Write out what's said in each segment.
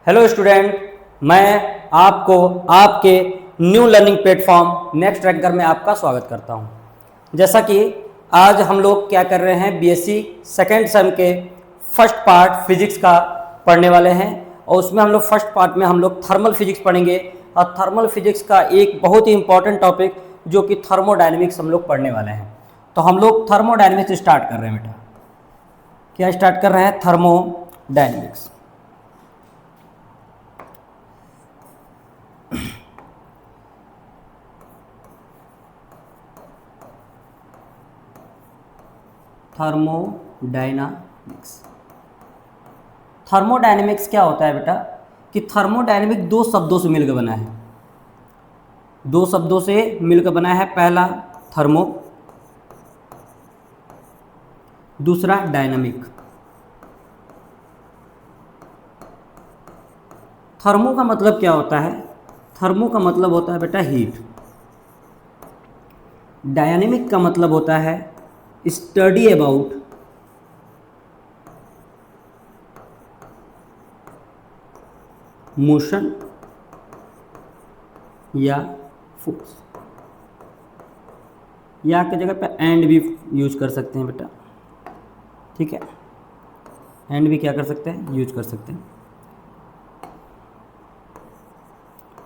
Hello student, मैं आपको आपके new learning platform next ranker में आपका स्वागत करता हूं। जैसा कि आज हम लोग क्या कर रहे हैं, बीएससी सेकेंड सेम के फर्स्ट पार्ट फिजिक्स का पढ़ने वाले हैं और उसमें हम लोग फर्स्ट पार्ट में हम लोग थर्मल फिजिक्स पढ़ेंगे और थर्मल फिजिक्स का एक बहुत ही इंपॉर्टेंट टॉपिक जो कि थर्मोडायनेमिक्स हम लोग पढ़ने वाले हैं। तो हम लोग थर्मोडायनेमिक्स स्टार्ट कर रहे हैं बेटा। क्या स्टार्ट कर रहे हैं? थर्मोडायनेमिक्स। थर्मोडायनामिक्स। थर्मोडायनेमिक्स क्या होता है बेटा कि थर्मोडायनेमिक दो शब्दों से मिलकर बना है। दो शब्दों से मिलकर बना है। पहला थर्मो, दूसरा डायनामिक। थर्मो का मतलब क्या होता है? थर्मो का मतलब होता है बेटा हीट। डायनामिक का मतलब होता है स्टडी अबाउट मोशन या फोर्स, या की जगह पे एंड भी यूज कर सकते हैं बेटा। ठीक है, एंड भी क्या कर सकते हैं? यूज कर सकते हैं।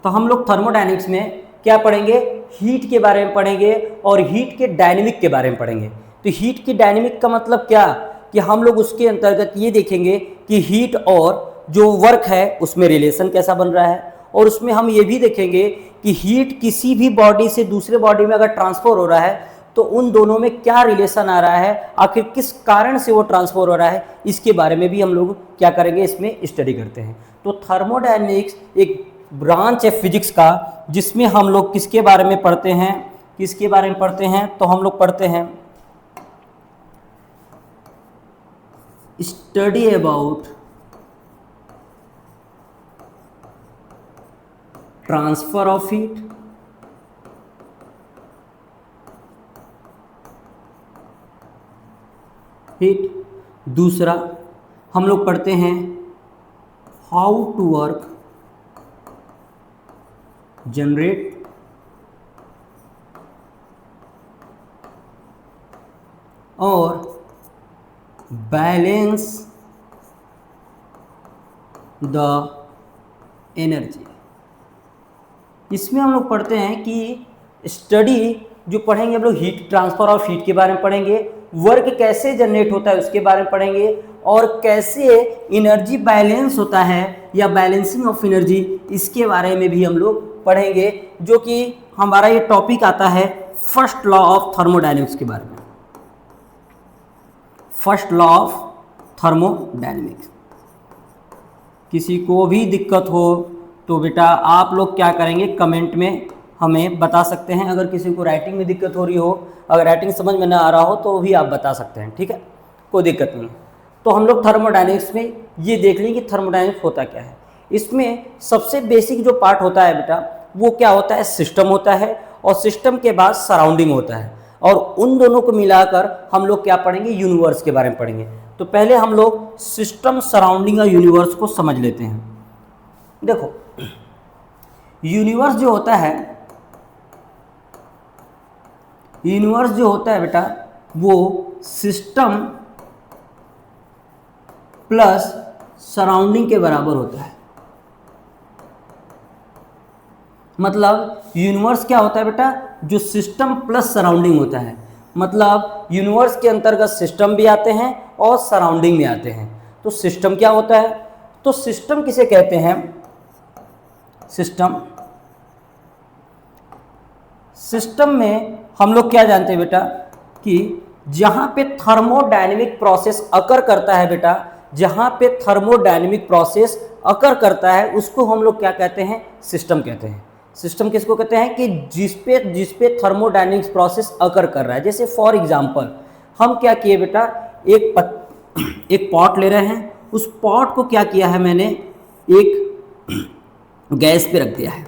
तो हम लोग थर्मोडायनेमिक्स में क्या पढ़ेंगे? हीट के बारे में पढ़ेंगे और हीट के डायनेमिक के बारे में पढ़ेंगे। तो हीट की डायनेमिक का मतलब क्या कि हम लोग उसके अंतर्गत ये देखेंगे कि हीट और जो वर्क है उसमें रिलेशन कैसा बन रहा है, और उसमें हम ये भी देखेंगे कि हीट किसी भी बॉडी से दूसरे बॉडी में अगर ट्रांसफर हो रहा है तो उन दोनों में क्या रिलेशन आ रहा है, आखिर किस कारण से वो ट्रांसफर हो रहा है, इसके बारे में भी हम लोग क्या करेंगे, इसमें स्टडी करते हैं। तो थर्मोडायनेमिक्स एक ब्रांच है फिजिक्स का जिसमें हम लोग किसके बारे में पढ़ते हैं? किसके बारे में पढ़ते हैं? तो हम लोग पढ़ते हैं study about transfer of heat. दूसरा हम लोग पढ़ते हैं हाउ टू वर्क जनरेट और बैलेंस द एनर्जी। इसमें हम लोग पढ़ते हैं कि स्टडी जो पढ़ेंगे हम लोग हीट ट्रांसफर ऑफ हीट के बारे में पढ़ेंगे, वर्क कैसे जनरेट होता है उसके बारे में पढ़ेंगे, और कैसे एनर्जी बैलेंस होता है या बैलेंसिंग ऑफ एनर्जी, इसके बारे में भी हम लोग पढ़ेंगे, जो कि हमारा ये टॉपिक आता है फर्स्ट लॉ ऑफ थर्मोडायनेमिक्स के बारे में। First law of thermodynamics. किसी को भी दिक्कत हो तो बेटा आप लोग क्या करेंगे, कमेंट में हमें बता सकते हैं। अगर किसी को राइटिंग में दिक्कत हो रही हो, अगर राइटिंग समझ में ना आ रहा हो तो भी आप बता सकते हैं। ठीक है, कोई दिक्कत नहीं है। तो हम लोग थर्मोडायनेमिक्स में ये देख लें कि थर्मोडायनेमिक्स होता क्या है। इसमें सबसे बेसिक जो पार्ट होता है बेटा वो क्या होता है? सिस्टम होता है, और सिस्टम के बाद सराउंडिंग होता है, और उन दोनों को मिलाकर हम लोग क्या पढ़ेंगे? यूनिवर्स के बारे में पढ़ेंगे। तो पहले हम लोग सिस्टम, सराउंडिंग और यूनिवर्स को समझ लेते हैं। देखो, यूनिवर्स जो होता है, यूनिवर्स जो होता है बेटा वो सिस्टम प्लस सराउंडिंग के बराबर होता है। मतलब यूनिवर्स क्या होता है बेटा? जो सिस्टम प्लस सराउंडिंग होता है। मतलब यूनिवर्स के अंतर्गत सिस्टम भी आते हैं और सराउंडिंग भी आते हैं। तो सिस्टम क्या होता है? तो सिस्टम किसे कहते हैं? सिस्टम में हम लोग क्या जानते हैं बेटा कि जहां पे थर्मोडायनेमिक प्रोसेस अकर करता है बेटा, जहां पे थर्मोडायनेमिक प्रोसेस अकर करता है उसको हम लोग क्या कहते हैं? सिस्टम कहते हैं। सिस्टम किसको कहते हैं? कि जिस पे थर्मोडायनेमिक्स प्रोसेस अकर कर रहा है। जैसे फॉर एग्जांपल हम क्या किए बेटा, एक पॉट ले रहे हैं, उस पॉट को क्या किया है मैंने, एक गैस पे रख दिया है,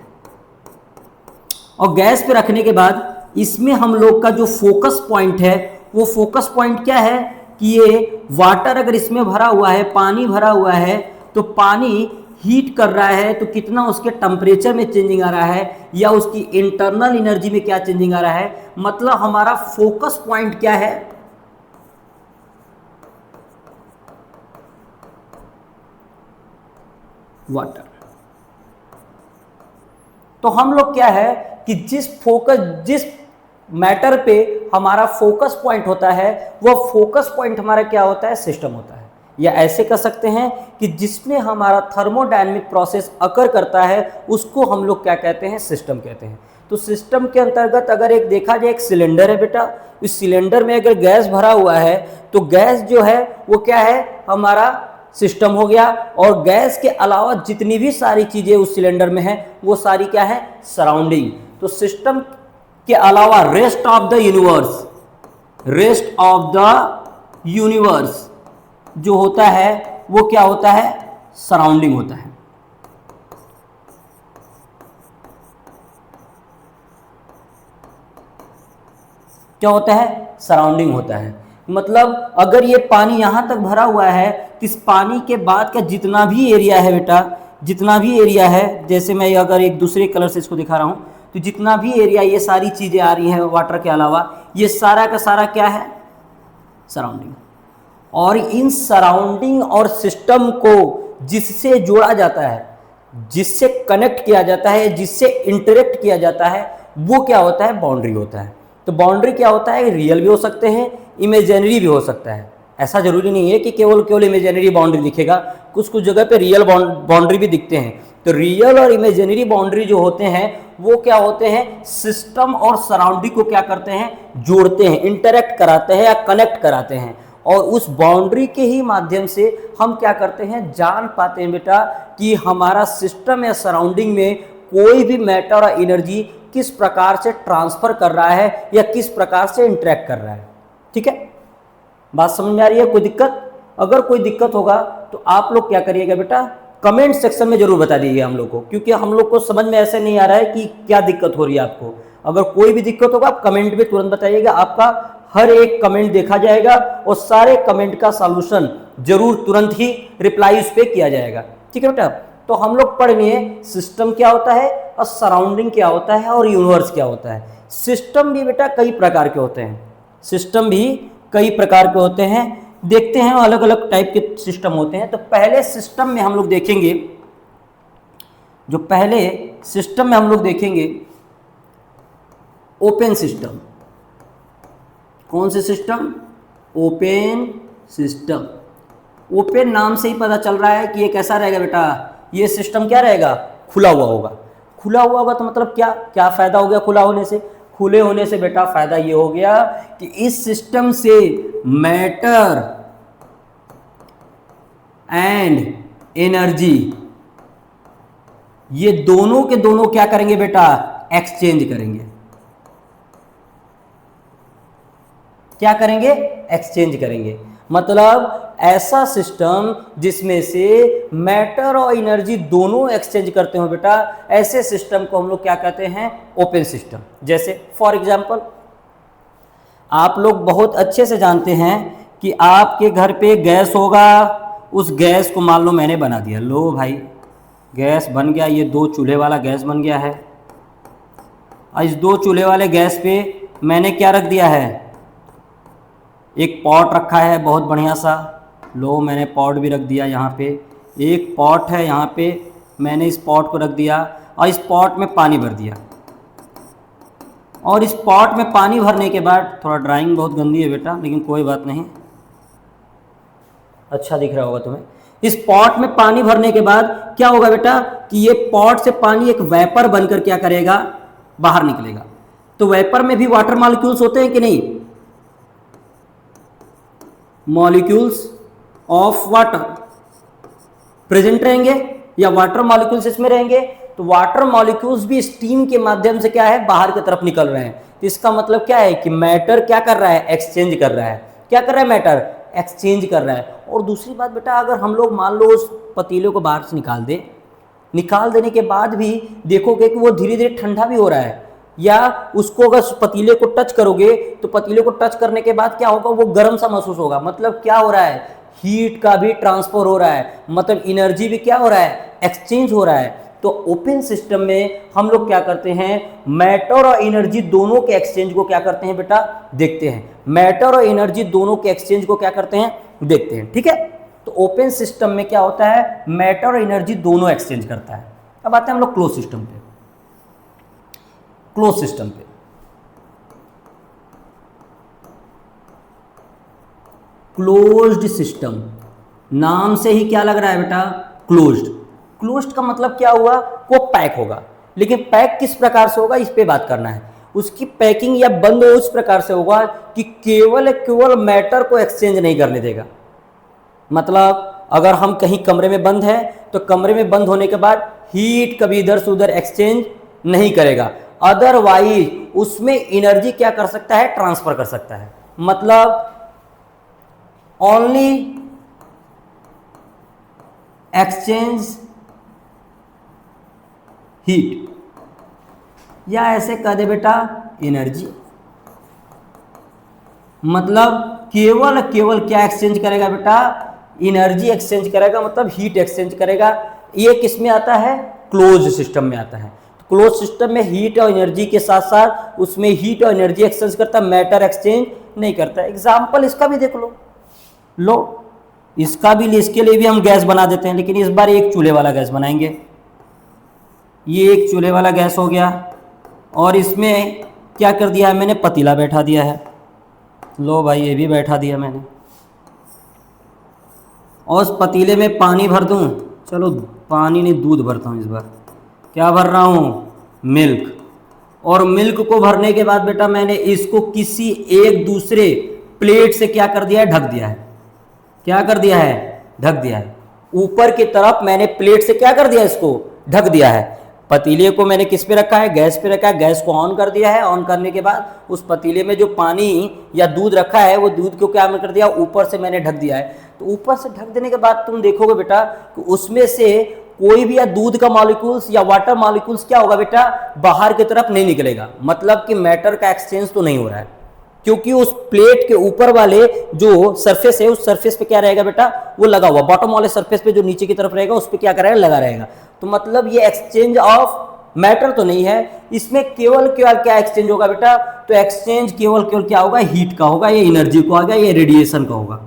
और गैस पे रखने के बाद इसमें हम लोग का जो फोकस पॉइंट है वो फोकस पॉइंट क्या है कि ये वाटर अगर इसमें भरा हुआ है, पानी भरा हुआ है, तो पानी हीट कर रहा है तो कितना उसके टेम्परेचर में चेंजिंग आ रहा है या उसकी इंटरनल एनर्जी में क्या चेंजिंग आ रहा है, मतलब हमारा फोकस पॉइंट क्या है, वाटर। तो हम लोग क्या है कि जिस मैटर पे हमारा फोकस पॉइंट होता है वह फोकस पॉइंट हमारा क्या होता है, सिस्टम होता है। या ऐसे कर सकते हैं कि जिसमें हमारा थर्मोडायनेमिक प्रोसेस अकर करता है उसको हम लोग क्या कहते हैं, सिस्टम कहते हैं। तो सिस्टम के अंतर्गत अगर एक देखा जाए, एक सिलेंडर है बेटा, इस सिलेंडर में अगर गैस भरा हुआ है तो गैस जो है वो क्या है, हमारा सिस्टम हो गया। और गैस के अलावा जितनी भी सारी चीजें उस सिलेंडर में है वो सारी क्या है, सराउंडिंग। तो सिस्टम के अलावा रेस्ट ऑफ द यूनिवर्स जो होता है वो क्या होता है, सराउंडिंग होता है। क्या होता है, सराउंडिंग होता है। मतलब अगर ये पानी यहां तक भरा हुआ है तो इस पानी के बाद का जितना भी एरिया है बेटा, जितना भी एरिया है, जैसे मैं अगर एक दूसरे कलर से इसको दिखा रहा हूं तो जितना भी एरिया, ये सारी चीजें आ रही हैं वाटर के अलावा, ये सारा का सारा क्या है, सराउंडिंग। और इन सराउंडिंग और सिस्टम को जिससे जोड़ा जाता है, जिससे कनेक्ट किया जाता है, जिससे इंटरेक्ट किया जाता है, वो क्या होता है, बाउंड्री होता है। तो बाउंड्री क्या होता है, रियल भी हो सकते हैं, इमेजिनरी भी हो सकता है। ऐसा जरूरी नहीं है कि केवल इमेजिनरी बाउंड्री दिखेगा, कुछ कुछ जगह पे रियल बाउंड्री भी दिखते हैं। तो रियल और इमेजिनरी बाउंड्री जो होते हैं वो क्या होते हैं, सिस्टम और सराउंडिंग को क्या करते हैं, जोड़ते हैं, इंटरेक्ट कराते हैं या कनेक्ट कराते हैं। और उस बाउंड्री के ही माध्यम से हम क्या करते हैं, जान पाते हैं बेटा कि हमारा सिस्टम या सराउंडिंग में कोई भी मैटर और एनर्जी किस प्रकार से ट्रांसफर कर रहा है या किस प्रकार से इंटरेक्ट कर रहा है। ठीक है, बात समझ में आ रही है? कोई दिक्कत? अगर कोई दिक्कत होगा तो आप लोग क्या करिएगा बेटा, कमेंट सेक्शन में जरूर बता दीजिएगा हम लोग को, क्योंकि हम लोग को समझ में ऐसे नहीं आ रहा है कि क्या दिक्कत हो रही है आपको। अगर कोई भी दिक्कत होगा आप कमेंट में तुरंत बताइएगा, आपका हर एक कमेंट देखा जाएगा और सारे कमेंट का सॉल्यूशन जरूर तुरंत ही रिप्लाई उस पर किया जाएगा। ठीक है बेटा, तो हम लोग पढ़ लिए सिस्टम क्या होता है और सराउंडिंग क्या होता है और यूनिवर्स क्या होता है। सिस्टम भी बेटा कई प्रकार के होते हैं, सिस्टम भी कई प्रकार के होते हैं। देखते हैं अलग अलग टाइप के सिस्टम होते हैं। तो पहले सिस्टम में हम लोग देखेंगे, जो पहले सिस्टम में हम लोग देखेंगे ओपन सिस्टम। कौन से सिस्टम? Open system. ओपन नाम से ही पता चल रहा है कि ये कैसा रहेगा बेटा, ये सिस्टम क्या रहेगा, खुला हुआ होगा। खुला हुआ होगा तो मतलब क्या क्या फायदा हो गया खुला होने से? खुले होने से बेटा फायदा ये हो गया कि इस सिस्टम से मैटर एंड एनर्जी ये दोनों के दोनों क्या करेंगे बेटा, एक्सचेंज करेंगे। क्या करेंगे? एक्सचेंज करेंगे। मतलब ऐसा सिस्टम जिसमें से मैटर और एनर्जी दोनों एक्सचेंज करते हो बेटा, ऐसे सिस्टम को हम लोग क्या कहते हैं, ओपन सिस्टम। जैसे फॉर एग्जांपल आप लोग बहुत अच्छे से जानते हैं कि आपके घर पे गैस होगा, उस गैस को मान लो मैंने बना दिया, लो भाई गैस बन गया, ये 2 चूल्हे वाला गैस बन गया है। और इस 2 चूल्हे वाले गैस पे मैंने क्या रख दिया है, एक पॉट रखा है बहुत बढ़िया सा, लो मैंने पॉट भी रख दिया यहाँ पे, एक पॉट है यहाँ पे, मैंने इस पॉट को रख दिया और इस पॉट में पानी भर दिया। और इस पॉट में पानी भरने के बाद, थोड़ा ड्राइंग बहुत गंदी है बेटा लेकिन कोई बात नहीं, अच्छा दिख रहा होगा तुम्हें। इस पॉट में पानी भरने के बाद क्या होगा बेटा कि ये पॉट से पानी एक वेपर बनकर क्या करेगा, बाहर निकलेगा। तो वेपर में भी वाटर मॉलिक्यूल्स होते हैं कि नहीं, मॉलिक्यूल्स ऑफ वाटर प्रेजेंट रहेंगे या वाटर मॉलिक्यूल्स इसमें रहेंगे। तो वाटर मॉलिक्यूल्स भी स्टीम के माध्यम से क्या है, बाहर की तरफ निकल रहे हैं। तो इसका मतलब क्या है कि मैटर क्या कर रहा है, एक्सचेंज कर रहा है। क्या कर रहा है, मैटर एक्सचेंज कर रहा है। और दूसरी बात बेटा, अगर हम लोग मान लो उस पतीले को बाहर से निकाल दें, निकाल देने के बाद भी देखोगे कि वो धीरे धीरे ठंडा भी हो रहा है, या उसको अगर पतीले को टच करोगे तो पतीले को टच करने के बाद क्या होगा, वो गर्म सा महसूस होगा। मतलब क्या हो रहा है, हीट का भी ट्रांसफर हो रहा है, मतलब एनर्जी भी क्या हो रहा है, एक्सचेंज हो रहा है। तो ओपन सिस्टम में हम लोग क्या करते हैं, मैटर और एनर्जी दोनों के एक्सचेंज को क्या करते हैं बेटा, देखते हैं। मैटर और एनर्जी दोनों के एक्सचेंज को क्या करते हैं, देखते हैं। ठीक है, तो ओपन सिस्टम में क्या होता है, मैटर और एनर्जी दोनों एक्सचेंज करता है। अब आते हैं हम लोग क्लोज सिस्टम पे। क्लोज सिस्टम पे क्लोज्ड सिस्टम, नाम से ही क्या लग रहा है बेटा, क्लोज्ड। क्लोज्ड का मतलब क्या हुआ, वो पैक होगा, लेकिन पैक किस प्रकार से होगा इस पे बात करना है। उसकी पैकिंग या बंद उस प्रकार से होगा कि केवल मैटर को एक्सचेंज नहीं करने देगा। मतलब अगर हम कहीं कमरे में बंद है तो कमरे में बंद होने के बाद हीट कभी इधर से उधर एक्सचेंज नहीं करेगा, अदरवाइज उसमें एनर्जी क्या कर सकता है, ट्रांसफर कर सकता है। मतलब ओनली एक्सचेंज हीट, या ऐसे कह दे बेटा एनर्जी। मतलब केवल क्या एक्सचेंज करेगा बेटा, एनर्जी एक्सचेंज करेगा, मतलब हीट एक्सचेंज करेगा। ये किस में आता है, क्लोज सिस्टम में आता है। क्लोज सिस्टम में हीट और एनर्जी के साथ साथ उसमें हीट और एनर्जी एक्सचेंज करता है, मैटर एक्सचेंज नहीं करता। एग्जाम्पल इसका भी देख लो इसका भी, इसके लिए भी हम गैस बना देते हैं, लेकिन इस बार एक चूल्हे वाला गैस बनाएंगे। ये एक चूल्हे वाला गैस हो गया, और इसमें क्या कर दिया है मैंने, पतीला बैठा दिया है। लो भाई ये भी बैठा दिया मैंने, और उस पतीले में पानी भर दूं। चलो पानी नहीं, दूध भरता हूँ इस बार। क्या भर रहा हूँ, मिल्क। और मिल्क को भरने के बाद बेटा मैंने इसको किसी एक दूसरे प्लेट से क्या कर दिया है, ढक दिया है। क्या कर दिया है, ढक दिया है। ऊपर की तरफ मैंने प्लेट से क्या कर दिया, इसको ढक दिया है। पतीले को मैंने किस पे रखा है, गैस पे रखा है। गैस को ऑन कर दिया है। ऑन करने के बाद उस पतीले में जो पानी या दूध रखा है, वो दूध को क्या कर दिया, ऊपर से मैंने ढक दिया है। तो ऊपर से ढक देने के बाद तुम देखोगे बेटा कि उसमें से कोई भी या दूध का मॉलिक्यूल्स या वाटर मॉलिक्यूल्स क्या होगा बेटा, बाहर की तरफ नहीं निकलेगा। मतलब कि मैटर का एक्सचेंज तो नहीं हो रहा है, क्योंकि उस प्लेट के ऊपर वाले जो सरफेस है, उस सरफेस पे क्या रहेगा बेटा, वो लगा हुआ। बॉटम वाले सरफेस पे जो नीचे की तरफ रहेगा, उस पे क्या करेगा, लगा रहेगा। तो मतलब ये एक्सचेंज ऑफ मैटर तो नहीं है, इसमें केवल क्या एक्सचेंज होगा बेटा, तो एक्सचेंज केवल क्या होगा, हीट का होगा, ये एनर्जी को होगा, ये रेडिएशन का होगा।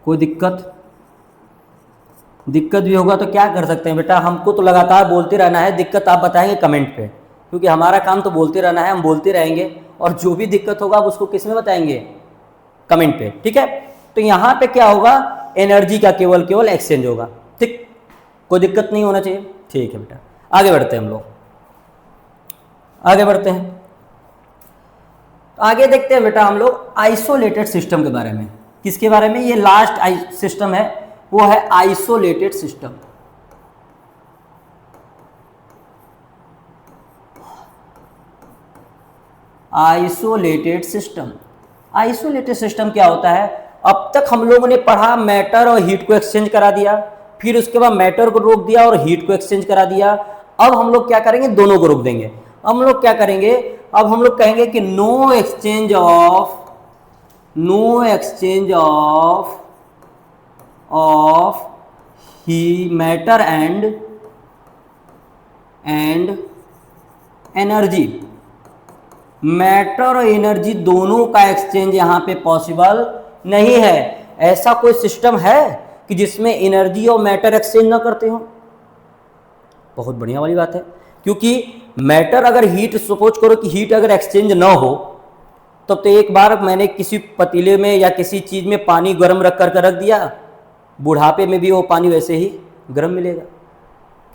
कोई दिक्कत भी होगा तो क्या कर सकते हैं बेटा, हमको तो लगातार बोलते रहना है। दिक्कत आप बताएंगे कमेंट पे, क्योंकि हमारा काम तो बोलते रहना है, हम बोलते रहेंगे। और जो भी दिक्कत होगा आप उसको किस में बताएंगे, कमेंट पे। ठीक है, तो यहाँ पे क्या होगा, एनर्जी का केवल एक्सचेंज होगा। ठीक, कोई दिक्कत नहीं होना चाहिए। ठीक है बेटा, आगे बढ़ते हैं हम लोग, आगे बढ़ते हैं। आगे देखते हैं बेटा हम लोग आइसोलेटेड सिस्टम के बारे में। किसके बारे में, ये लास्ट सिस्टम है, वो है isolated system. Isolated system, isolated system क्या होता है, अब तक हम लोगों ने पढ़ा मैटर और हीट को एक्सचेंज करा दिया, फिर उसके बाद मैटर को रोक दिया और हीट को एक्सचेंज करा दिया। अब हम लोग क्या करेंगे, दोनों को रोक देंगे। हम लोग क्या करेंगे, अब हम लोग कहेंगे कि no exchange of the matter and energy. Matter और एनर्जी दोनों का एक्सचेंज यहां पे पॉसिबल नहीं है। ऐसा कोई सिस्टम है कि जिसमें एनर्जी और मैटर एक्सचेंज ना करते हो? बहुत बढ़िया वाली बात है, क्योंकि मैटर अगर हीट, सपोज करो कि हीट अगर एक्सचेंज ना हो, तब तो एक बार मैंने किसी पतीले में या किसी चीज़ में पानी गर्म रख रख दिया, बुढ़ापे में भी वो पानी वैसे ही गर्म मिलेगा।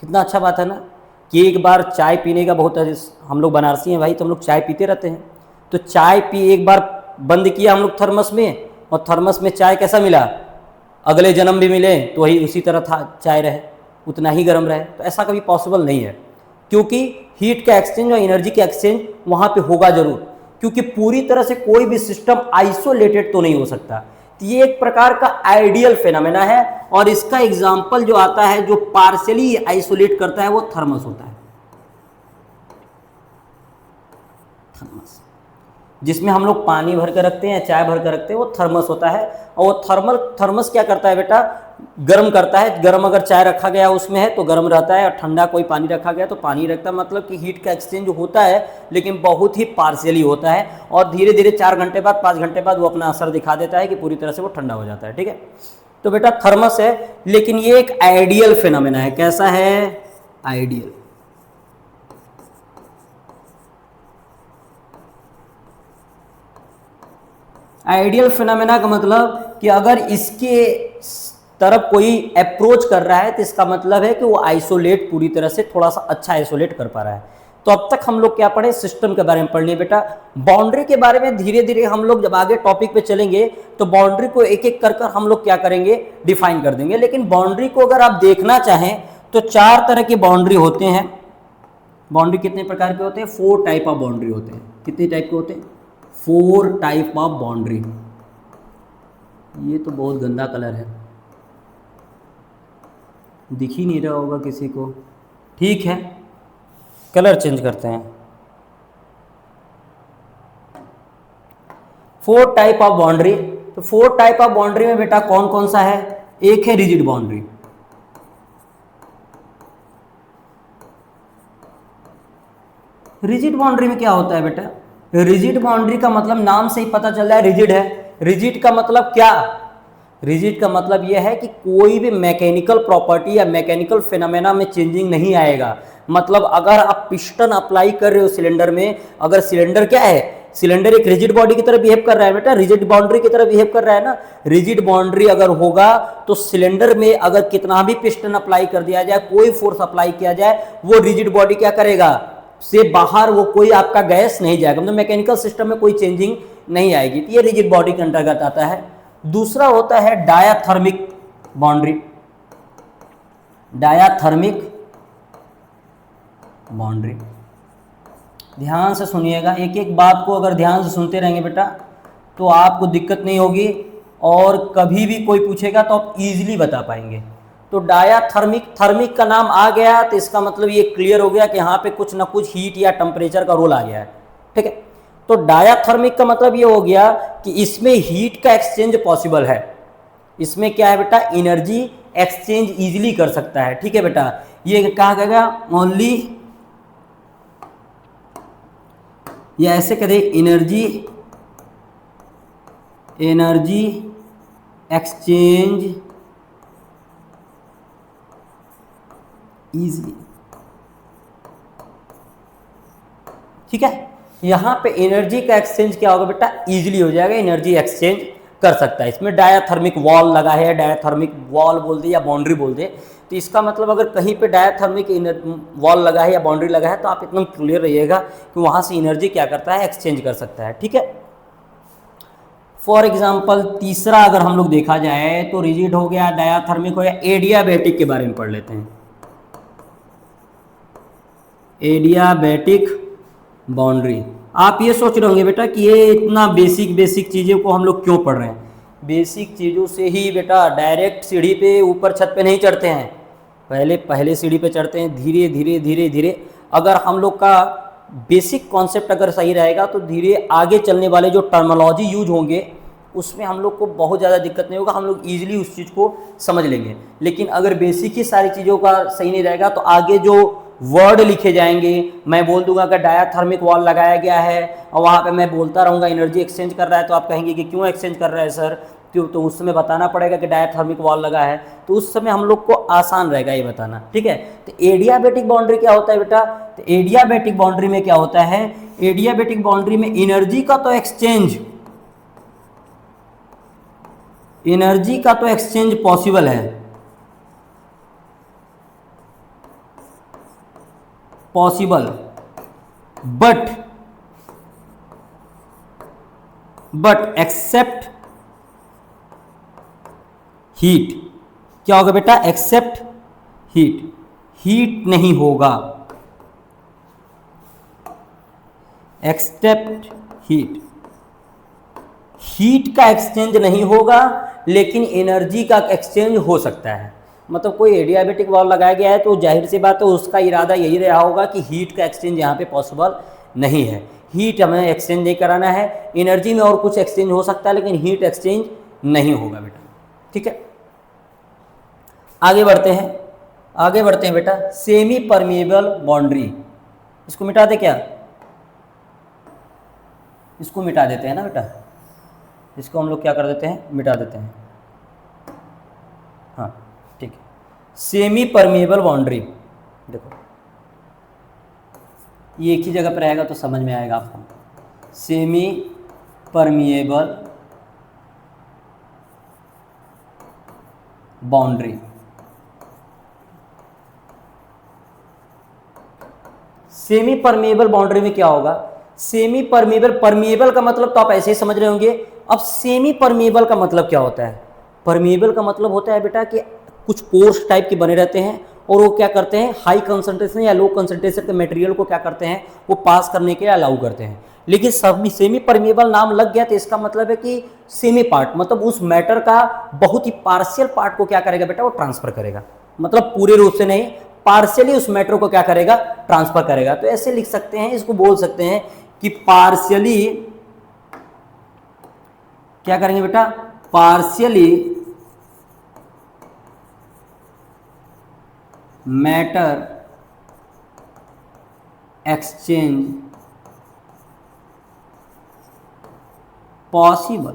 कितना अच्छा बात है ना, कि एक बार चाय पीने का बहुत, हम लोग बनारसी हैं भाई, तो हम लोग चाय पीते रहते हैं। तो चाय एक बार बंद किया हम लोग थर्मस में, और थर्मस में चाय कैसा मिला, अगले जन्म भी मिले तो वही उसी तरह था, चाय रहे, उतना ही गर्म रहे। तो ऐसा कभी पॉसिबल नहीं है, क्योंकि हीट का एक्सचेंज और एनर्जी का एक्सचेंज वहाँ पे होगा जरूर, क्योंकि पूरी तरह से कोई भी सिस्टम आइसोलेटेड तो नहीं हो सकता। तो ये एक प्रकार का आइडियल फेनोमेना है, और इसका एग्जाम्पल जो आता है, जो पार्शियली आइसोलेट करता है, वो थर्मस होता है। थर्मस जिसमें हम लोग पानी भर कर रखते हैं, चाय भर कर रखते हैं, वो थर्मस होता है। और वो थर्मस क्या करता है बेटा, गर्म करता है। गर्म अगर चाय रखा गया उसमें है तो गर्म रहता है, और ठंडा कोई पानी रखा गया तो पानी रखता है। मतलब कि हीट का एक्सचेंज होता है, लेकिन बहुत ही पार्शियली होता है, और धीरे धीरे 4 घंटे बाद 5 घंटे बाद वो अपना असर दिखा देता है कि पूरी तरह से वो ठंडा हो जाता है। ठीक है, तो बेटा थर्मस है, लेकिन ये एक आइडियल फिनोमेना है। कैसा है, आइडियल। आइडियल फिनोमेना का मतलब कि अगर इसके तरफ कोई अप्रोच कर रहा है तो इसका मतलब है कि वो आइसोलेट पूरी तरह से थोड़ा सा अच्छा आइसोलेट कर पा रहा है। तो अब तक हम लोग क्या पढ़े, सिस्टम के बारे में पढ़ लिए बेटा। बाउंड्री के बारे में धीरे धीरे हम लोग जब आगे टॉपिक पे चलेंगे तो बाउंड्री को एक एक कर हम लोग क्या करेंगे, डिफाइन कर देंगे। लेकिन बाउंड्री को अगर आप देखना चाहें तो 4 तरह की बाउंड्री होते हैं। बाउंड्री कितने प्रकार के होते हैं, 4 टाइप ऑफ बाउंड्री होते हैं। कितने टाइप के होते हैं, 4 टाइप ऑफ बाउंड्री। ये तो बहुत गंदा कलर है, दिख ही नहीं रहा होगा किसी को। ठीक है, कलर चेंज करते हैं। 4 टाइप ऑफ बाउंड्री। तो 4 टाइप ऑफ बाउंड्री में बेटा कौन कौन सा है, एक है रिजिड बाउंड्री। रिजिड बाउंड्री में क्या होता है बेटा, रिजिड बाउंड्री का मतलब नाम से ही पता चल रहा है रिजिड है। रिजिड का मतलब क्या, रिजिड का मतलब यह है कि कोई भी मैकेनिकल प्रॉपर्टी या मैकेनिकल फिनोमेना में चेंजिंग नहीं आएगा। मतलब अगर आप पिस्टन अप्लाई कर रहे हो सिलेंडर में, अगर सिलेंडर क्या है, सिलेंडर एक रिजिड बॉडी की तरह बिहेव कर रहा है बेटा, रिजिड बाउंड्री की तरह बिहेव कर रहा है ना। रिजिड बाउंड्री अगर होगा तो सिलेंडर में अगर कितना भी पिस्टन अप्लाई कर दिया जाए, कोई फोर्स अप्लाई किया जाए, वो रिजिड बॉडी क्या करेगा, से बाहर वो कोई आपका गैस नहीं जाएगा। मतलब मैकेनिकल सिस्टम में कोई चेंजिंग नहीं आएगी। तो ये रिजिड बॉडी के अंतर्गत आता है। दूसरा होता है डायाथर्मिक बाउंड्री। डायाथर्मिक बाउंड्री, ध्यान से सुनिएगा, एक एक बात को अगर ध्यान से सुनते रहेंगे बेटा तो आपको दिक्कत नहीं होगी, और कभी भी कोई पूछेगा तो आप इजीली बता पाएंगे। तो डायाथर्मिक, थर्मिक का नाम आ गया तो इसका मतलब ये क्लियर हो गया कि यहाँ पे कुछ ना कुछ हीट या टेम्परेचर का रोल आ गया है। ठीक है, तो डायाथर्मिक का मतलब ये हो गया कि इसमें हीट का एक्सचेंज पॉसिबल है। इसमें क्या है बेटा, एनर्जी एक्सचेंज इजीली कर सकता है। ठीक है बेटा, ये कहा गया ओनली, या ऐसे कह दे एनर्जी एक्सचेंज इजी। ठीक है, यहां पे एनर्जी का एक्सचेंज क्या होगा बेटा, इजीली हो जाएगा, एनर्जी एक्सचेंज कर सकता है। इसमें डायाथर्मिक वॉल लगा है, डायाथर्मिक वॉल बोल दे या बाउंड्री बोल दे, तो इसका मतलब अगर कहीं पे डायाथर्मिक वॉल लगा है या बाउंड्री लगा है तो आप एकदम क्लियर रहिएगा कि वहां से एनर्जी क्या करता है, एक्सचेंज कर सकता है। ठीक है, फॉर एग्जाम्पल तीसरा अगर हम लोग देखा जाए तो रिजिड हो गया, डायाथर्मिक हो गया, एडियाबैटिक के बारे में पढ़ लेते हैं। एडियाबैटिक बाउंड्री, आप ये सोच रहे होंगे बेटा कि ये इतना बेसिक चीज़ों को हम लोग क्यों पढ़ रहे हैं। बेसिक चीज़ों से ही बेटा डायरेक्ट सीढ़ी पे ऊपर छत पे नहीं चढ़ते हैं, पहले सीढ़ी पे चढ़ते हैं, धीरे धीरे अगर हम लोग का बेसिक कॉन्सेप्ट अगर सही रहेगा तो धीरे आगे चलने वाले जो टर्मिनोलॉजी यूज होंगे उसमें हम लोग को बहुत ज़्यादा दिक्कत नहीं होगा, हम लोग ईजिली उस चीज़ को समझ लेंगे। लेकिन अगर बेसिक ही सारी चीज़ों का सही नहीं रहेगा तो आगे जो वर्ड लिखे जाएंगे, मैं बोल दूंगा कि डायाथर्मिक वॉल लगाया गया है और वहाँ पे मैं बोलता रहूँगा एनर्जी एक्सचेंज कर रहा है, तो आप कहेंगे कि क्यों एक्सचेंज कर रहा है सर, क्यों, तो उस समय बताना पड़ेगा कि डायाथर्मिक वॉल लगा है, तो उस समय हम लोग को आसान रहेगा ये बताना। ठीक है, तो एडियाबैटिक बाउंड्री क्या होता है बेटा, तो एडियाबैटिक बाउंड्री में क्या होता है, एडियाबैटिक बाउंड्री में एनर्जी का तो एक्सचेंज पॉसिबल है, बट एक्सेप्ट हीट। क्या होगा बेटा, एक्सेप्ट हीट नहीं होगा, एक्सेप्ट हीट का एक्सचेंज नहीं होगा, लेकिन एनर्जी का एक्सचेंज हो सकता है। मतलब कोई एडियाबैटिक वॉल लगाया गया है तो जाहिर सी बात है उसका इरादा यही रहा होगा कि हीट का एक्सचेंज यहाँ पे पॉसिबल नहीं है। हीट हमें एक्सचेंज नहीं कराना है। एनर्जी में और कुछ एक्सचेंज हो सकता है लेकिन हीट एक्सचेंज नहीं होगा बेटा, ठीक है। आगे बढ़ते हैं बेटा। सेमी परमिएबल बाउंड्री, इसको मिटा दे क्या, इसको मिटा देते हैं ना बेटा, इसको हम लोग क्या कर देते हैं, मिटा देते हैं। हाँ ठीक है। सेमी परमिएबल बाउंड्री, देखो ये एक ही जगह पर रहेगा तो समझ में आएगा आपको। Semi permeable boundary, semi permeable boundary में क्या होगा, सेमी परमिएबल का मतलब तो आप ऐसे ही समझ रहे होंगे। अब सेमी परमिएबल का मतलब क्या होता है, परमिएबल का मतलब होता है बेटा कि कुछ पोर्स टाइप के बने रहते हैं और वो क्या करते हैं, हाई कंसंट्रेशन या लो कंसंट्रेशन के मटेरियल को क्या करते हैं, वो पास करने के लिए अलाउ करते हैं। लेकिन सेमी परमिएबल नाम लग गया तो इसका मतलब है कि सेमी पार्ट, मतलब उस मैटर का बहुत ही पार्शियल पार्ट को क्या करेगा बेटा, वो ट्रांसफर करेगा। मतलब पूरे रूप से नहीं, पार्शियली उस मैटर को क्या करेगा, ट्रांसफर करेगा। तो ऐसे लिख सकते हैं, इसको बोल सकते हैं कि पार्शियली क्या करेंगे बेटा, partially matter exchange possible,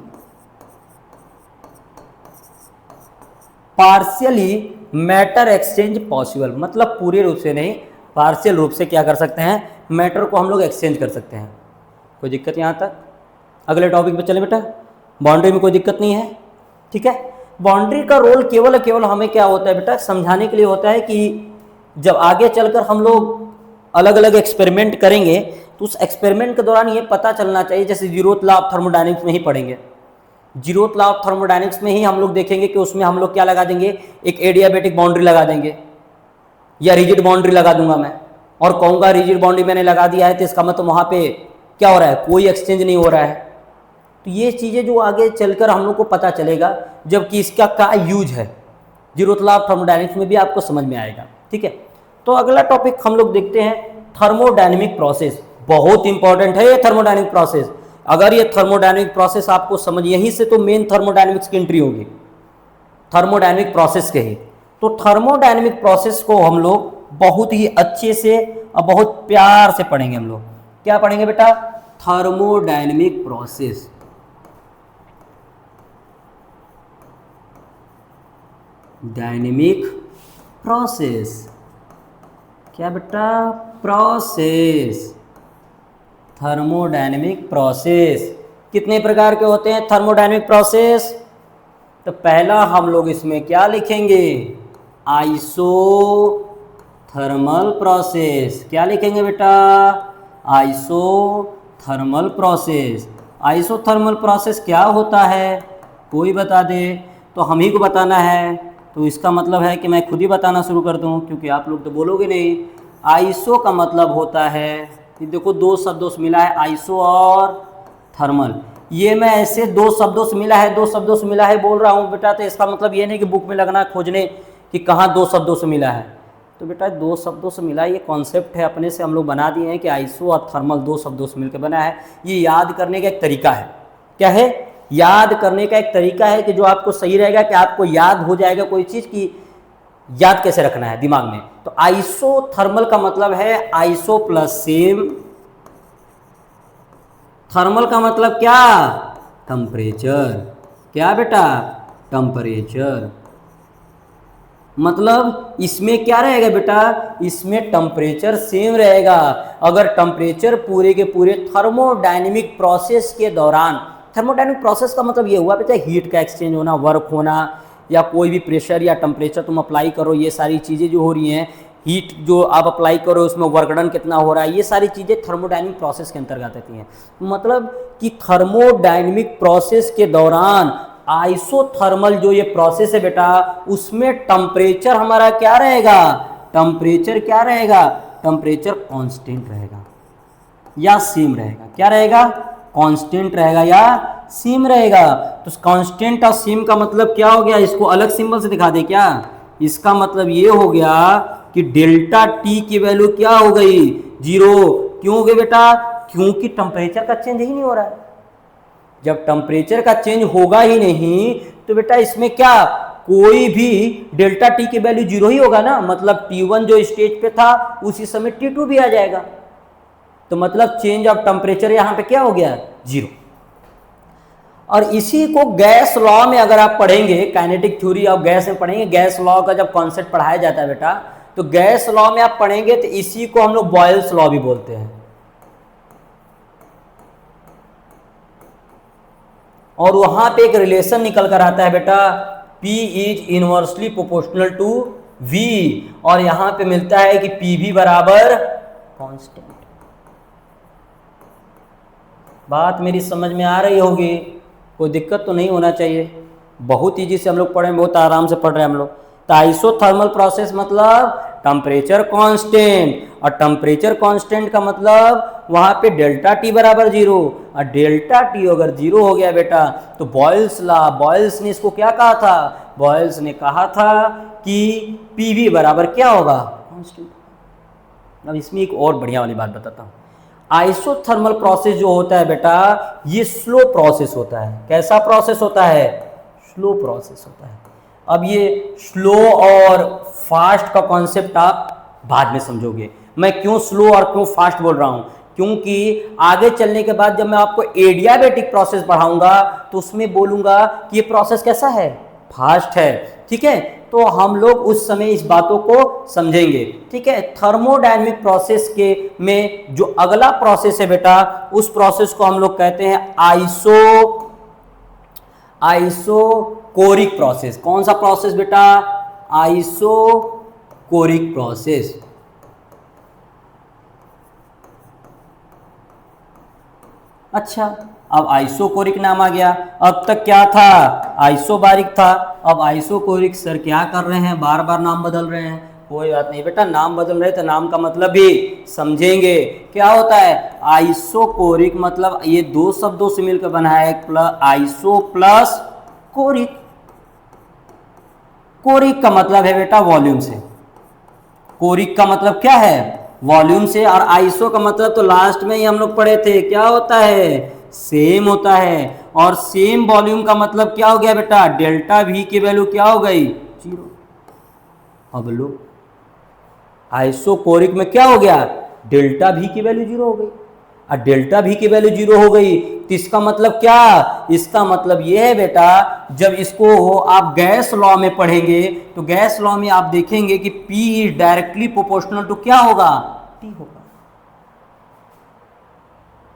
partially matter exchange possible, मतलब पूरे रूप से नहीं, पार्शियल रूप से क्या कर सकते हैं, मैटर को हम लोग एक्सचेंज कर सकते हैं। कोई दिक्कत यहाँ तक? अगले टॉपिक पे चले बेटा। बाउंड्री में कोई दिक्कत नहीं है, ठीक है। बाउंड्री का रोल केवल हमें क्या होता है बेटा, समझाने के लिए होता है कि जब आगे चलकर हम लोग अलग अलग एक्सपेरिमेंट करेंगे तो उस एक्सपेरिमेंट के दौरान ये पता चलना चाहिए, जैसे जीरोथ लॉ ऑफ थर्मोडायनेमिक्स में ही पढ़ेंगे। जीरोथ लॉ ऑफ थर्मोडायनेमिक्स में ही हम लोग देखेंगे कि उसमें हम लोग क्या लगा देंगे, एक एडियाबैटिक बाउंड्री लगा देंगे या रिजिड बाउंड्री लगा दूंगा मैं, और कहूँगा रिजिड बाउंड्री मैंने लगा दिया है तो इसका मतलब वहाँ पे क्या हो रहा है, कोई एक्सचेंज नहीं हो रहा है। तो ये चीज़ें जो आगे चलकर हम लोग को पता चलेगा, जबकि इसका क्या यूज है जीरोथ लॉ ऑफ थर्मोडायनेमिक्स में भी आपको समझ में आएगा, ठीक है। तो अगला टॉपिक हम लोग देखते हैं थर्मोडायनेमिक प्रोसेस। बहुत इंपॉर्टेंट है ये थर्मोडायनेमिक प्रोसेस। अगर ये थर्मोडायनेमिक प्रोसेस आपको समझ, यहीं से तो मेन थर्मोडायनेमिक्स की एंट्री होगी, थर्मोडायनेमिक प्रोसेस के ही। तो थर्मोडायनेमिक प्रोसेस को हम लोग बहुत ही अच्छे से और बहुत प्यार से पढ़ेंगे। हम लोग क्या पढ़ेंगे बेटा, थर्मोडायनेमिक प्रोसेस। डायनेमिक प्रोसेस क्या बेटा, प्रोसेस, थर्मोडायनेमिक प्रोसेस। कितने प्रकार के होते हैं थर्मोडायनेमिक प्रोसेस? तो पहला हम लोग इसमें क्या लिखेंगे, आइसोथर्मल प्रोसेस। क्या लिखेंगे बेटा, आइसोथर्मल प्रोसेस। आइसोथर्मल प्रोसेस क्या होता है, कोई बता दे तो हम ही को बताना है। तो इसका मतलब है कि मैं खुद ही बताना शुरू कर दूं, क्योंकि आप लोग तो बोलोगे नहीं। आइसो का मतलब होता है, देखो दो शब्दों से मिला है, आइसो और थर्मल। ये मैं ऐसे दो शब्दों से मिला है बोल रहा हूँ बेटा, तो इसका मतलब ये नहीं कि बुक में लगना खोजने कि कहाँ दो शब्दों से मिला है। तो बेटा दो शब्दों से मिला, ये कॉन्सेप्ट है, अपने से हम लोग बना दिए हैं कि आइसो और थर्मल दो शब्दों से मिलकर बना है। ये याद करने का एक तरीका है। क्या है, याद करने का एक तरीका है कि जो आपको सही रहेगा कि आपको याद हो जाएगा कोई चीज़ की याद कैसे रखना है दिमाग में। तो आइसोथर्मल का मतलब है आइसो प्लस सेम, थर्मल का मतलब क्या, टेम्परेचर। क्या बेटा, टेम्परेचर। मतलब इसमें क्या रहेगा बेटा, इसमें टेम्परेचर सेम रहेगा। अगर टेम्परेचर पूरे के पूरे थर्मोडायनेमिक प्रोसेस के दौरान, थर्मोडायनेमिक प्रोसेस का मतलब ये हुआ बेटा हीट का एक्सचेंज होना, वर्क होना, या कोई भी प्रेशर या टेम्परेचर तुम अप्लाई करो, ये सारी चीज़ें जो हो रही हैं, हीट जो आप अप्लाई करो उसमें वर्क डन कितना हो रहा है, ये सारी चीज़ें थर्मोडायनेमिक प्रोसेस के अंतर्गत आती हैं। मतलब कि थर्मोडायनेमिक प्रोसेस के दौरान आइसोथर्मल जो ये प्रोसेस है बेटा, उसमें टेम्परेचर हमारा क्या रहेगा, टेम्परेचर क्या रहेगा, टेम्परेचर कांस्टेंट रहेगा या सेम रहेगा। क्या रहेगा, कांस्टेंट रहेगा या सेम रहेगा। तो कांस्टेंट और सेम का मतलब क्या हो गया, इसको अलग सिंबल से दिखा दे क्या। इसका मतलब ये हो गया कि डेल्टा टी की वैल्यू क्या हो गई, जीरो। क्यों हो गई बेटा, क्योंकि टेम्परेचर का चेंज ही नहीं हो रहा है। जब टेम्परेचर का चेंज होगा ही नहीं तो बेटा इसमें क्या कोई भी डेल्टा टी की वैल्यू जीरो ही होगा ना, मतलब T1 जो स्टेज पे था उसी समय T2 भी आ जाएगा, तो मतलब चेंज ऑफ टेम्परेचर यहां पे क्या हो गया, जीरो। और इसी को गैस लॉ में अगर आप पढ़ेंगे, काइनेटिक थ्योरी ऑफ गैस में पढ़ेंगे, गैस लॉ का जब कॉन्सेप्ट पढ़ाया जाता है बेटा, तो गैस लॉ में आप पढ़ेंगे तो इसी को हम लोग बॉयल्स लॉ भी बोलते हैं। और वहां पे एक रिलेशन निकल कर आता है बेटा, P is inversely proportional to V, और यहां पे मिलता है कि PV बराबर कांस्टेंट। बात मेरी समझ में आ रही होगी, कोई दिक्कत तो नहीं होना चाहिए, बहुत ईजी से हम लोग पढ़े, बहुत आराम से पढ़ रहे हैं हम लोग। तो आइसोथर्मल प्रोसेस मतलब टेम्परेचर कांस्टेंट, और टेम्परेचर कांस्टेंट का मतलब वहां पे डेल्टा टी बराबर जीरो, और डेल्टा टी अगर जीरो हो गया बेटा तो बॉयल्स लॉ, बॉयल्स ने इसको क्या कहा था, बॉयल्स ने कहा था कि पीवी बराबर क्या होगा, कांस्टेंट। अब इसमें एक और बढ़िया वाली बात बताता हूँ, आइसोथर्मल प्रोसेस जो होता है बेटा ये स्लो प्रोसेस होता है। कैसा प्रोसेस होता है, स्लो प्रोसेस होता है। अब ये स्लो और फास्ट का कॉन्सेप्ट आप बाद में समझोगे, मैं क्यों स्लो और क्यों फास्ट बोल रहा हूं, क्योंकि आगे चलने के बाद जब मैं आपको एडियाबेटिक प्रोसेस पढ़ाऊंगा तो उसमें बोलूंगा कि ये प्रोसेस कैसा है, फास्ट है, ठीक है। तो हम लोग उस समय इस बातों को समझेंगे, ठीक है। थर्मोडायनेमिक प्रोसेस के में जो अगला प्रोसेस है बेटा, उस प्रोसेस को हम लोग कहते हैं आइसोकोरिक प्रोसेस। कौन सा प्रोसेस बेटा, आइसोकोरिक प्रोसेस। अच्छा, अब आइसोकोरिक नाम आ गया, अब तक क्या था, आइसोबारिक था, अब आइसोकोरिक। सर क्या कर रहे हैं, बार बार नाम बदल रहे हैं, कोई बात नहीं बेटा, नाम बदल रहे तो नाम का मतलब भी समझेंगे। क्या होता है आइसोकोरिक, मतलब ये दो शब्दों से मिलकर बना है, प्लस आइसो प्लस कोरिक। कोरिक का मतलब है बेटा वॉल्यूम से, कोरिक का मतलब क्या है, वॉल्यूम से, और आइसो का मतलब तो लास्ट में ही हम लोग पढ़े थे, क्या होता है, सेम होता है। और सेम वॉल्यूम का मतलब क्या हो गया बेटा, डेल्टा वी की वैल्यू क्या हो गई, जीरो। अब लो आइसोकोरिक में क्या हो गया, डेल्टा वी की वैल्यू जीरो हो गई, और डेल्टा वी की वैल्यू जीरो हो गई तो इसका मतलब क्या, इसका मतलब यह है बेटा, जब इसको आप गैस लॉ में पढ़ेंगे तो गैस लॉ में आप देखेंगे कि P is directly proportional to क्या होगा, T होगा।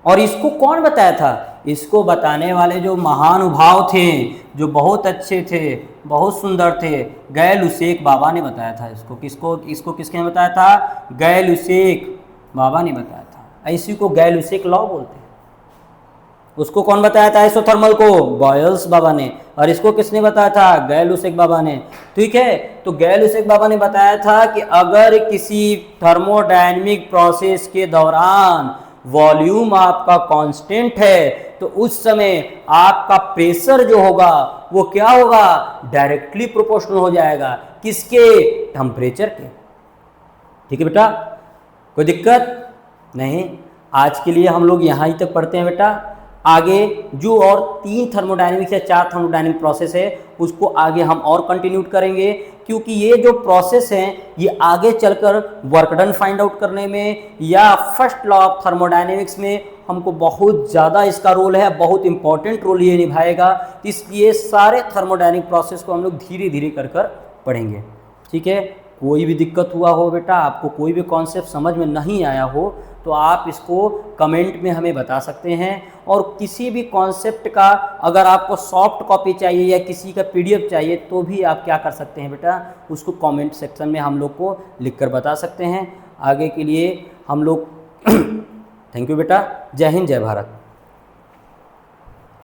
और इसको कौन बताया था, इसको बताने वाले जो महानुभाव थे, जो बहुत अच्छे थे, बहुत सुंदर थे, गै लुसेक बाबा ने बताया था इसको। इसको किसने बताया था, गै लुसेक बाबा ने बताया था। इसी को गै लुसेक लॉ बोलते हैं। उसको कौन बताया था आइसोथर्मल को, बॉयल्स बाबा ने। और इसको किसने बताया था, गै लुसेक बाबा ने, ठीक है। तो गै लुसेक बाबा ने बताया था कि अगर किसी थर्मोडायनेमिक प्रोसेस के दौरान वॉल्यूम आपका कांस्टेंट है तो उस समय आपका प्रेशर जो होगा वो क्या होगा, डायरेक्टली प्रोपोर्शनल हो जाएगा, किसके, टेम्परेचर के। ठीक है बेटा, कोई दिक्कत नहीं। आज के लिए हम लोग यहाँ ही तक पढ़ते हैं बेटा। आगे जो और 3 थर्मोडायनेमिक्स या 4 थर्मोडायनेमिक प्रोसेस है उसको आगे हम और कंटिन्यू करेंगे, क्योंकि ये जो प्रोसेस हैं ये आगे चलकर वर्क डन फाइंड आउट करने में या फर्स्ट लॉ ऑफ थर्मोडायनेमिक्स में हमको बहुत ज़्यादा इसका रोल है, बहुत इंपॉर्टेंट रोल ये निभाएगा। इसलिए सारे थर्मोडायनेमिक प्रोसेस को हम लोग धीरे धीरे कर पढ़ेंगे, ठीक है। कोई भी दिक्कत हुआ हो बेटा, आपको कोई भी कॉन्सेप्ट समझ में नहीं आया हो तो आप इसको कमेंट में हमें बता सकते हैं। और किसी भी कॉन्सेप्ट का अगर आपको सॉफ्ट कॉपी चाहिए या किसी का PDF चाहिए तो भी आप क्या कर सकते हैं बेटा, उसको कमेंट सेक्शन में हम लोग को लिखकर बता सकते हैं। आगे के लिए हम लोग थैंक यू बेटा, जय हिंद जय भारत।